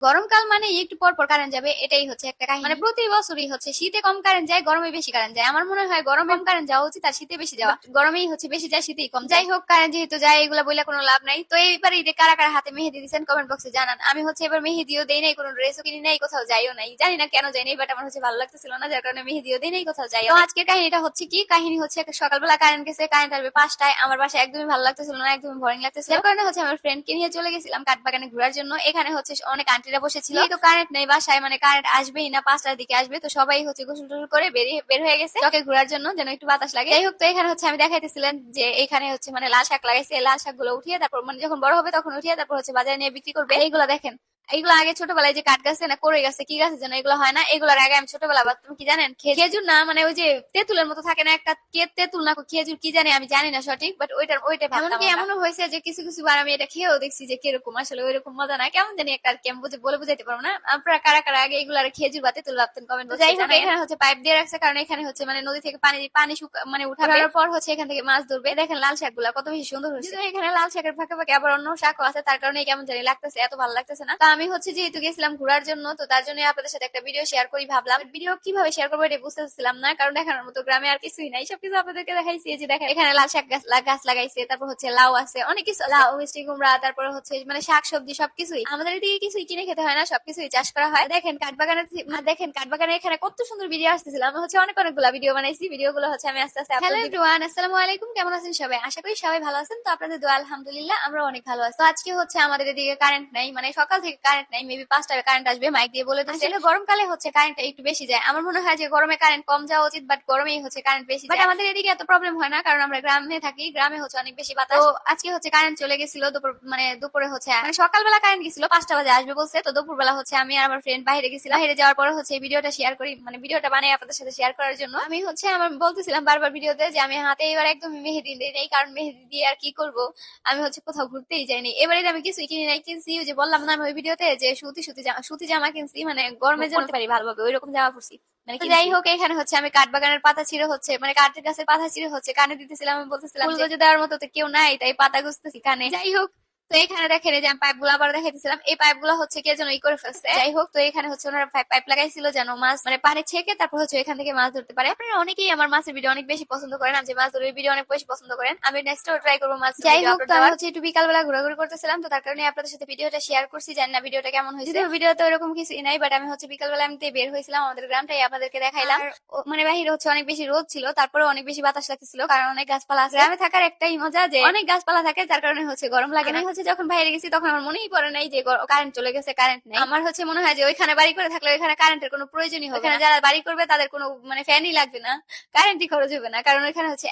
গরমকাল মানে একটু পর পর কারেন্ট যাবে, এটাই হচ্ছে একটা কাহিনী। মানে প্রতি বছরই হচ্ছে শীতে কম কারেন্ট যায়, গরমে বেশি কারেন্ট যায়। আমার মনে হয় গরমে কম কারেন্ট যাওয়া উচিত আর শীতে বেশি যাওয়া, গরমেই হচ্ছে বেশি যায়, শীতেই কম। যাই হোক, কারেন্ট যেহেতু যায় এগুলা বলে কোনো লাভ নাই। তো এইবার ঈদে কারা কারা হাতে মেহেদি দিচ্ছেন কমেন্ট বক্সে জানান। আমি হচ্ছে এবার মেহেদিও দেই নাই, কোনো ড্রেসও কিনি নাই, কোথাও যাইও নাই, জানি না কেন যাই নাই, বাট আমার হচ্ছে ভালো লাগতেছিল না, যার কারণে মেহেদিও দেই নাই, কোথাও যাইও। তো আজকের কাহিনীটা হচ্ছে কি, কাহিনী হচ্ছে সকালবেলা কারেন্ট গেছে, কারেন্ট আসবে 5টায়। আমার বাসায় একদমই ভালো লাগতেছিল না, একদমই বোরিং লাগতেছিল, যার কারণে হচ্ছে আমার ফ্রেন্ডকে নিয়ে চলে গেছিলাম কাঠবাগানে ঘোরার জন্য। এখানে হচ্ছে অনেক আন্টিরা বসেছিল, তো কারেন্ট নেই বাসায়, মানে কারেন্ট আসবেই না, 5টার দিকে আসবে। তো সবাই হচ্ছে গোসল টোসল করে বের হয়ে গেছে চকে ঘোরার জন্য, যেন একটু বাতাস লাগে। যাই হোক, তো এখানে হচ্ছে আমি দেখাইতেছিলেন যে এখানে হচ্ছে মানে লাল শাক লাগাইছে, এই লাল শাক গুলো উঠিয়ে তারপর মানে যখন বড় হবে তখন উঠিয়ে তারপর হচ্ছে বাজারে নিয়ে বিক্রি করবে। এইগুলো দেখেন, এইগুলো আগে ছোটবেলায় যে কাঠ গাছে না করে গেছে, কি গাছের জন্য এগুলো হয় না, এগুলোর আগে আমি ছোটবেলা, তুমি কি জানেন, খেজুর না, মানে ওই যে তেঁতুলের মতো থাকে না একটা, কে তেঁতুল না খেজুর কি জানি, আমি জানি না সঠিক, বাট ওইটা এমনকি এমনও হয়েছে যে কিছু কিছু বার আমি এটা খেয়েও দেখছি যে কিরকম, আসলে ওইরকম মজা না, কেমন জানি একটা, আর কি আমি বলে বুঝাইতে পারবো না। আপনারা কারা কারা আগে এগুলো আর খেজুর বা তেঁতুল ভাবতেন কমেন্ট। যাই হোক, এখানে হচ্ছে পাইপ দিয়ে রাখছে, কারণ এখানে হচ্ছে মানে নদী থেকে পানি পানি মানে উঠানোর পর হচ্ছে এখান থেকে মাছ ধরবে। দেখেন লাল শাক গুলা কত বেশি সুন্দর হয়েছে। এখানে লাল শাকের ফাঁকে ফাঁকে আবার অন্য শাকও আছে, তার কারণে কেমন জানি লাগতেছে, এত ভালো লাগতেছে না। তো আমি হচ্ছে যেহেতু গেছিলাম ঘোরার জন্য, তো তার জন্য আপনাদের সাথে একটা ভিডিও শেয়ার করি ভাবলাম। ভিডিও কিভাবে শেয়ার করবো এটা বুঝতেছিলাম না, কারণ দেখানোর মতো গ্রামে আর কিছুই নাই, সবকিছু আপনাদেরকে দেখাইছি। যে দেখেন এখানে লাল শাক গাছ লাগাইছে, তারপর হচ্ছে লাউ আছে, অনেক কিছু, লাউ, মিষ্টি কুমড়া, তারপরে হচ্ছে মানে শাক সবজি সবকিছুই। আমাদের এদিকে কিছুই কিনে খেতে হয় না, সবকিছুই চাষ করা হয়। দেখেন কাঠবাগানে এখানে কত সুন্দর ভিডিও আসতেছিল। আমি হচ্ছে অনেকগুলা ভিডিও বানাইছি, ভিডিও গুলো হচ্ছে আমি আস্তে আস্তে। হ্যালো এভরিওয়ান, আসসালামু আলাইকুম, কেমন আছেন সবাই? আশা করি সবাই ভালো আছেন। তো আপনাদের দোয়া আলহামদুলিল্লাহ আমরা অনেক ভালো আছি। তো আজকে হচ্ছে আমাদের এদিকে কারেন্ট নাই, মানে সকাল থেকে কারেন্ট নাই, মেবি 5টায় কারেন্ট আসবে, মাইক দিয়ে বলে দিচ্ছে। আসলে গরমকালে হচ্ছে কারেন্টটা একটু বেশি যায়। আমার মনে হয় যে গরমে কারেন্ট কম যাওয়া উচিত, বাট গরমেই হচ্ছে কারেন্ট বেশি যায়। বাট আমাদের এদিকে এত প্রবলেম হয় না, কারণ আমরা গ্রামে থাকি, গ্রামে হচ্ছে অনেক বেশি বাতাস। তো আজকে হচ্ছে কারেন্ট চলে গেছিল দুপুর, মানে দুপুরে হচ্ছে মানে সকালবেলা কারেন্ট গেছিল, 5টা বাজে আসবে বলছে। তো দুপুরবেলা হচ্ছে আমি আর আমার ফ্রেন্ড বাইরে গেছিলাম, বাইরে যাওয়ার পরে হচ্ছে এই ভিডিওটা শেয়ার করি, মানে ভিডিওটা বানাই আপনাদের সাথে শেয়ার করার জন্য। আমি হচ্ছে আমার বলতেছিলাম বারবার ভিডিওতে যে আমি হাতে এবার একদম মেহেদি দিই নাই, কারণ মেহেদি দিয়ে আর কি করব, আমি হচ্ছে কোথাও ঘুরতেই যাইনি। এবারে আমি কিছুই কিনি নাই, কিনছি ওই যে বললাম না আমি ওই ভিডিওতে, যে সুতি জামা কিনছি, মানে গরমে পড়তে পারি ভালোভাবে, ওইরকম জামা পরছি। মানে যাই হোক, এখানে হচ্ছে আমি কাঠবাগানের পাতা ছিঁড়ে হচ্ছে মানে কাঠের গাছের পাতা ছিঁড়ে হচ্ছে কানে দিতেছিলাম। আমি বলতেছিলাম ফুল গজে দেওয়ার মতো তো কেউ নাই, তাই পাতা গুছতেছি কানে। যাই হোক, তো এখানে দেখেন এই যে আমি পাইপ গুলো আবার দেখাইতেছিলাম, এই পাইপ গুলো হচ্ছে কে যেন করে ফেলছে। যাই হোক, তো এখানে হচ্ছে ওনারা পাইপ লাগাইছিল যেন মাছ মানে পানি ছেঁকে তারপর হচ্ছে এখান থেকে মাছ ধরতে পারে। আপনারা অনেকেই আমার মাছের ভিডিও অনেক বেশি পছন্দ করেন, আমি যে মাছ ধরার ভিডিও অনেক বেশি পছন্দ করেন, আমি নেক্সট ট্রাই করবো মাছ। যাই হোক, তো আমি হচ্ছে একটু বিকালবেলা ঘোরাঘুরি করতেছিলাম, তো তার কারণে আপনাদের সাথে ভিডিওটা শেয়ার করছি। জানি না ভিডিওটা কেমন হয়েছে, ভিডিও তো এরকম কিছুই নাই, বাট আমি হচ্ছে বিকালবেলা আমি বের হয়েছিলাম, আমাদের গ্রামটাই আপনাদেরকে দেখাইলাম। মানে বাহিরে হচ্ছে অনেক বেশি রোদ ছিল, তারপরে অনেক বেশি বাতাস লাগতেছিল, কারণ অনেক গাছপালা আছে। গ্রামে থাকার একটাই মজা যে অনেক গাছপালা থাকে, যার কারণে হচ্ছে গরম লাগে না। হচ্ছে যখন বাইরে গেছি তখন আমার মনেই পড়ে নাই যে কারেন্ট চলে গেছে, কারেন্ট নেই। আমার হচ্ছে মনে হয় যে ওইখানে বাড়ি করে থাকলে ওইখানে কারেন্টের কোনো প্রয়োজনই হবে না, যারা বাড়ি করবে তাদের কোনো মানে ফ্যানই লাগবে না, কারেন্টই খরচ হবে না, কারণ ওইখানে হচ্ছে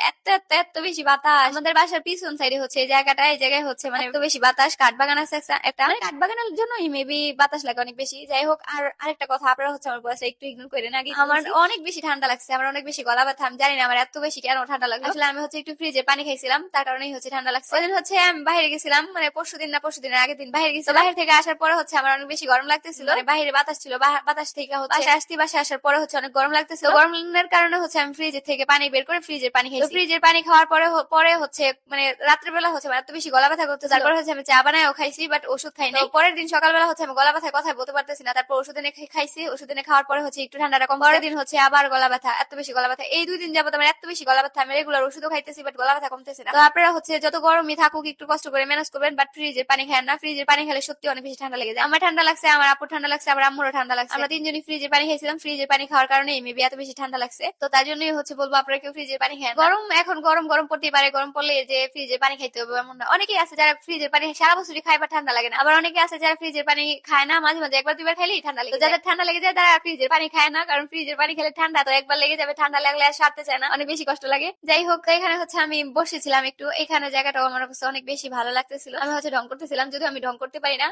এত বেশি বাতাস। আমাদের বাসার পিছন সাইডে হচ্ছে এই জায়গায় হচ্ছে মানে এত বেশি বাতাস, কাঠবাগান আছে একটা, মানে কাঠবাগানের জন্যই মেবি বাতাস লাগে অনেক বেশি। যাই হোক, আর আরেকটা কথা, আপনারা হচ্ছে আমার বয়সটা একটু ইগনোর করে না, আমার অনেক বেশি ঠান্ডা লাগছে, আমার অনেক বেশি গলা ব্যথা, আমি জানি না আমার এত বেশি কেন ঠান্ডা লাগলো। আসলে আমি হচ্ছে একটু ফ্রিজে পানি খাইছিলাম, তার কারণেই হচ্ছে ঠান্ডা লাগছে। ওইদিন হচ্ছে আমি বাইরে গেছিলাম, মানে পরশুদিনের আগের দিন বাইরে গেছিলাম। বাইরে থেকে আসার পরে হচ্ছে আমার অনেক বেশি গরম লাগতেছিল, মানে বাইরে বাতাস ছিল, বাতাস থেকে হচ্ছে বাসায় আসার পরে হচ্ছে অনেক গরম লাগতেছিল। গরমের কারণে হচ্ছে আমি ফ্রিজের থেকে পানি বের করে ফ্রিজের পানি খাইছি। ফ্রিজের পানি খাওয়ার পরে হচ্ছে মানে রাত্রেবেলা হচ্ছে এত বেশি গলা ব্যথা করতে, তারপরে হচ্ছে আমি চা বানায়ও খাইছি, বাট ওষুধ খাই নাই। পরের দিন সকালবেলা হচ্ছে আমি গলা ব্যথায় কথা বলতে পারতেছি না, তারপর ওষুধ এনে খাইছি, ওষুধ এনে খাওয়ার পরে হচ্ছে একটু ঠান্ডাটা কম। পরের দিন হচ্ছে আবার গলা ব্যথা, এত বেশি গলা ব্যথা, এই 2 দিন যাবত আমার এত বেশি গলা ব্যথা, আমি রেগুলার ওষুধও খাইতেছি, বাট গলা ব্যথা কমতেছে না। তো আপনারা হচ্ছে যত গরমই থাকুক একটু কষ্ট করে ম্যানেজ করবেন, বাট ফ্রিজের পানি খান না, ফ্রিজের পানি খেলে সত্যি অনেক বেশি ঠান্ডা লেগে যায়। আমার ঠান্ডা লাগছে, আমার আপুর ঠান্ডা লাগছে, আবার আম্মুরও ঠান্ডা লাগছে। আমরা 3জনই ফ্রিজের পানি খাইছিলাম, ফ্রিজের পানি খাওয়ার কারণে মেবি এত বেশি ঠান্ডা লাগছে। তো তার জন্যই হচ্ছে বলবো আপনারা কেউ ফ্রিজের পানি খান। এখন গরম পড়তেই পারে, গরম পড়লে যে ফ্রিজের পানি খাইতে হবে এমন না। অনেকেই আছে যারা ফ্রিজের পানি সারা বছরই খায় বা ঠান্ডা লাগে না, আবার অনেকে আছে যারা ফ্রিজের পানি খায় না, মাঝে মাঝে একবার দুইবার খাইলেই ঠান্ডা লাগে। যাদের ঠান্ডা লেগে যায় তারা ফ্রিজের পানি খায় না, কারণ ফ্রিজের পানি খেলে ঠান্ডা তো একবার লেগে যাবে, ঠান্ডা লাগলে আর সারতে চায় না, অনেক বেশি কষ্ট লাগে। যাই হোক, এখানে হচ্ছে আমি বসেছিলাম একটু, এখানে জায়গাটাও আমার কাছে অনেক বেশি ভালো লাগতেছিল। আমি হচ্ছে ঢং করতেছিলাম, যদিও আমি ঢং করতে পারি না,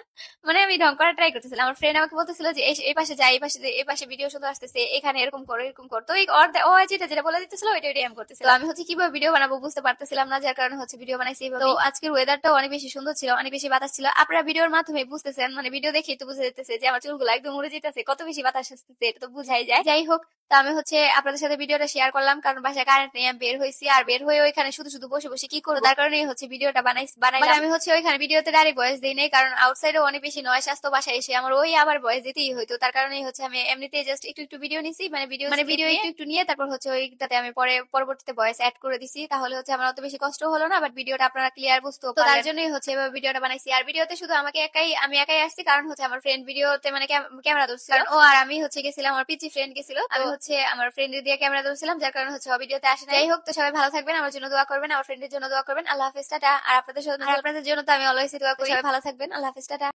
মানে আমি ঢং করার ট্রাই করতেছিলাম। আমার ফ্রেন্ড আমাকে বলতেছিল যে এই পাশে যাই, এই পাশে ভিডিও সুন্দর আসতেছে, এখানে এরকম করো। তো ও যেটা বলে দিতেছিল ওইটাই আমি করতেছিলাম। তো আমি হচ্ছে কিভাবে ভিডিও বানাবো বুঝতে পারতেছিলাম না, যার কারণে হচ্ছে ভিডিও বানাইছি। তো আজকের ওয়েদারটাও অনেক বেশি সুন্দর ছিল, অনেক বেশি বাতাস ছিল। আপনারা ভিডিওর মাধ্যমে বুঝতেছেন, মানে ভিডিও দেখেই তো বুঝে যেতেছে যে আমার চুলগুলো একদম উড়ে যেতেছে, কত বেশি বাতাস আসতেছে, এটা তো বুঝাই যায়। যাই হোক, তো আমি হচ্ছে আপনাদের সাথে ভিডিওটা শেয়ার করলাম, কারণ বাসায় কারেন্ট নেই, আমি বের হয়েছি, আর বের হয়ে ওইখানে শুধু বসে কি করবো, তার কারণে হচ্ছে ভিডিওটা বানাইলাম। আমি হচ্ছে ওইখানে মানে ভিডিওতে ডাইরেক্ট ভয়েস দেই নাই, কারণ আউটসাইডে অনেক বেশি নয়েজ আসতো, বাসায় এসে আমার ওই আবার ভয়েস দিতেই হইতো। তার কারণেই হচ্ছে আমি এমনিতে জাস্ট একটু ভিডিও নিছি, মানে ভিডিও একটু নিয়ে তারপর হচ্ছে ওইটাতে আমি পরবর্তীতে ভয়েস অ্যাড করে দিছি। তাহলে হচ্ছে আমার অত বেশি কষ্ট হলো না, বাট ভিডিওটা আপনারা ক্লিয়ার বুঝতে পারলেন। তার জন্যই হচ্ছে এভাবে ভিডিওটা বানাইছি। আর ভিডিওতে শুধু আমি একাই আসছি, কারণ হচ্ছে আমার ফ্রেন্ড ভিডিওতে মানে ক্যামেরা ধরছিল, কারণ ও আর আমি হচ্ছে গেছিলাম, আমার পিচি ফ্রেন্ড গেছিল, আমি হচ্ছে আমার ফ্রেন্ডের দিয়ে ক্যামেরা ধরছিলাম, যার কারণে হচ্ছে ও ভিডিওতে আসে নাই। যাই হোক, তো সবাই ভালো থাকবেন, আমার জন্য দোয়া করবেন, আমার ফ্রেন্ডের জন্য দোয়া করবেন। আল্লাহ হাফেজ, টাটা। আর আপনাদের জন্য তো আমি অলওয়েজ দোয়া করি, সবাই ভালো থাকবেন। আল্লাহ হাফেজ, টাটা।